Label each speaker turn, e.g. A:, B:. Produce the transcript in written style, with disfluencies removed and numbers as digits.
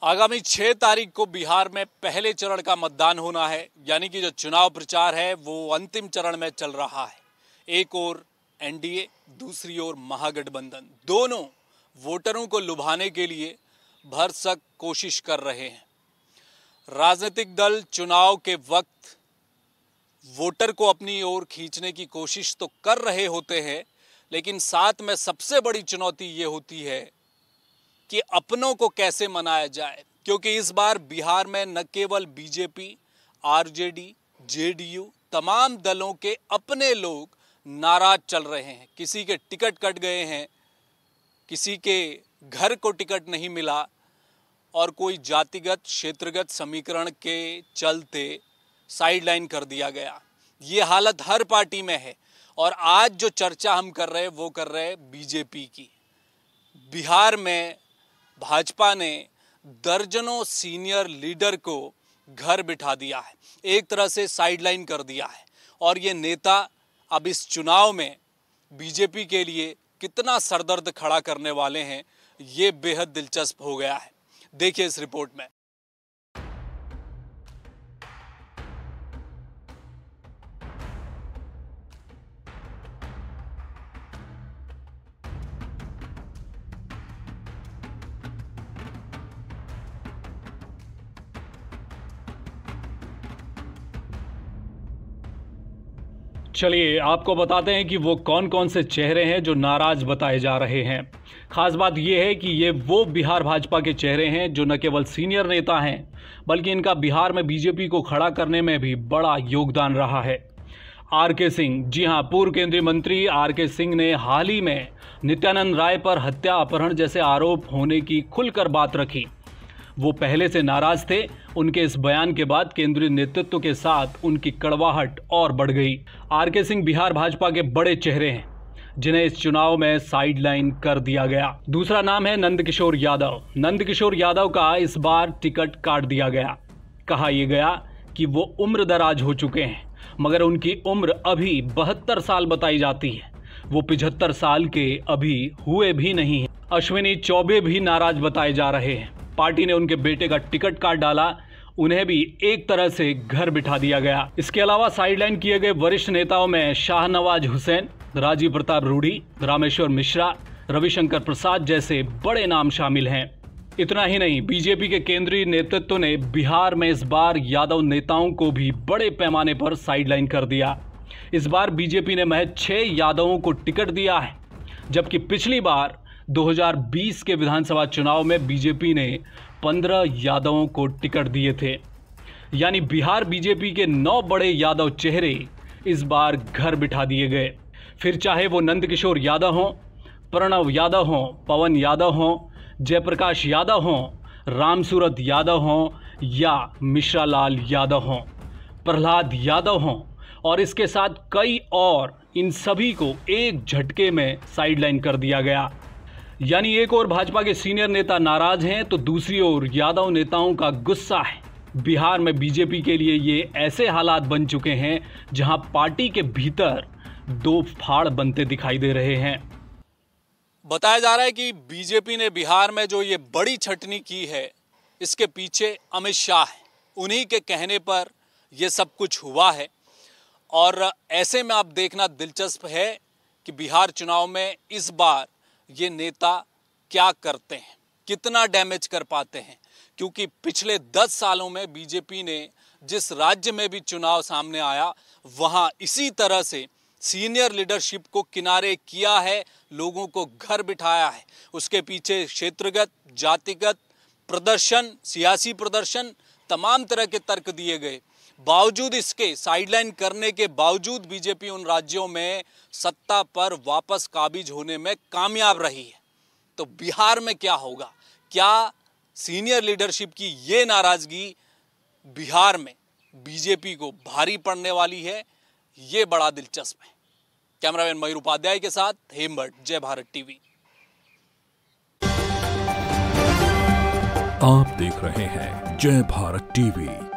A: आगामी 6 तारीख को बिहार में पहले चरण का मतदान होना है, यानी कि जो चुनाव प्रचार है वो अंतिम चरण में चल रहा है। एक ओर एनडीए, दूसरी ओर महागठबंधन, दोनों वोटरों को लुभाने के लिए भरसक कोशिश कर रहे हैं। राजनीतिक दल चुनाव के वक्त वोटर को अपनी ओर खींचने की कोशिश तो कर रहे होते हैं, लेकिन साथ में सबसे बड़ी चुनौती ये होती है कि अपनों को कैसे मनाया जाए, क्योंकि इस बार बिहार में न केवल बीजेपी, आरजेडी, जेडीयू, तमाम दलों के अपने लोग नाराज चल रहे हैं। किसी के टिकट कट गए हैं, किसी के घर को टिकट नहीं मिला और कोई जातिगत क्षेत्रगत समीकरण के चलते साइडलाइन कर दिया गया। ये हालत हर पार्टी में है और आज जो चर्चा हम कर रहे हैं वो कर रहे हैं बीजेपी की। बिहार में भाजपा ने दर्जनों सीनियर लीडर को घर बिठा दिया है, एक तरह से साइडलाइन कर दिया है। और ये नेता अब इस चुनाव में बीजेपी के लिए कितना सरदर्द खड़ा करने वाले हैं, ये बेहद दिलचस्प हो गया है। देखिए इस रिपोर्ट में।
B: चलिए आपको बताते हैं कि वो कौन कौन से चेहरे हैं जो नाराज बताए जा रहे हैं। खास बात यह है कि ये वो बिहार भाजपा के चेहरे हैं जो न केवल सीनियर नेता हैं, बल्कि इनका बिहार में बीजेपी को खड़ा करने में भी बड़ा योगदान रहा है। आर.के. सिंह, जी हां, पूर्व केंद्रीय मंत्री आर.के. सिंह ने हाल ही में नित्यानंद राय पर हत्या, अपहरण जैसे आरोप होने की खुलकर बात रखी। वो पहले से नाराज थे। उनके इस बयान के बाद केंद्रीय नेतृत्व के साथ उनकी कड़वाहट और बढ़ गई। आर.के. सिंह बिहार भाजपा के बड़े चेहरे हैं जिन्हें इस चुनाव में साइडलाइन कर दिया गया। दूसरा नाम है नंदकिशोर यादव। नंदकिशोर यादव का इस बार टिकट काट दिया गया। कहा यह गया कि वो उम्र दराज हो चुके हैं, मगर उनकी उम्र अभी 72 साल बताई जाती है। वो 75 साल के अभी हुए भी नहीं हैं। अश्विनी चौबे भी नाराज बताए जा रहे हैं। पार्टी ने उनके बेटे का टिकट काट डाला, उन्हें भी एक तरह से घर बिठा दिया गया। इसके अलावा साइडलाइन किए गए वरिष्ठ नेताओं में शाहनवाज हुसैन, राजीव प्रताप रूडी, रामेश्वर मिश्रा, रविशंकर प्रसाद जैसे बड़े नाम शामिल हैं। इतना ही नहीं, बीजेपी के केंद्रीय नेतृत्व ने बिहार में इस बार यादव नेताओं को भी बड़े पैमाने पर साइडलाइन कर दिया। इस बार बीजेपी ने महज 6 यादवों को टिकट दिया है, जबकि पिछली बार 2020 के विधानसभा चुनाव में बीजेपी ने 15 यादवों को टिकट दिए थे। यानी बिहार बीजेपी के 9 बड़े यादव चेहरे इस बार घर बिठा दिए गए। फिर चाहे वो नंदकिशोर यादव हों, प्रणव यादव हों, पवन यादव हों, जयप्रकाश यादव हों, रामसूरत यादव हों या मिश्रा लाल यादव हों, प्रहलाद यादव हों और इसके साथ कई और, इन सभी को एक झटके में साइडलाइन कर दिया गया। यानी एक ओर भाजपा के सीनियर नेता नाराज हैं तो दूसरी ओर यादव नेताओं का गुस्सा है। बिहार में बीजेपी के लिए ये ऐसे हालात बन चुके हैं जहां पार्टी के भीतर 2 फाड़ बनते दिखाई दे रहे हैं।
A: बताया जा रहा है कि बीजेपी ने बिहार में जो ये बड़ी छटनी की है, इसके पीछे अमित शाह है। उन्हीं के कहने पर यह सब कुछ हुआ है। और ऐसे में आप देखना दिलचस्प है कि बिहार चुनाव में इस बार ये नेता क्या करते हैं, कितना डैमेज कर पाते हैं। क्योंकि पिछले 10 सालों में बीजेपी ने जिस राज्य में भी चुनाव सामने आया, वहां इसी तरह से सीनियर लीडरशिप को किनारे किया है, लोगों को घर बिठाया है। उसके पीछे क्षेत्रगत, जातिगत प्रदर्शन, सियासी प्रदर्शन, तमाम तरह के तर्क दिए गए। बावजूद इसके, साइडलाइन करने के बावजूद बीजेपी उन राज्यों में सत्ता पर वापस काबिज होने में कामयाब रही है। तो बिहार में क्या होगा? क्या सीनियर लीडरशिप की ये नाराजगी बिहार में बीजेपी को भारी पड़ने वाली है? ये बड़ा दिलचस्प है। कैमरामैन मयूर उपाध्याय के साथ हेमभट्ट, जय भारत टीवी।
C: आप देख रहे हैं जय भारत टीवी।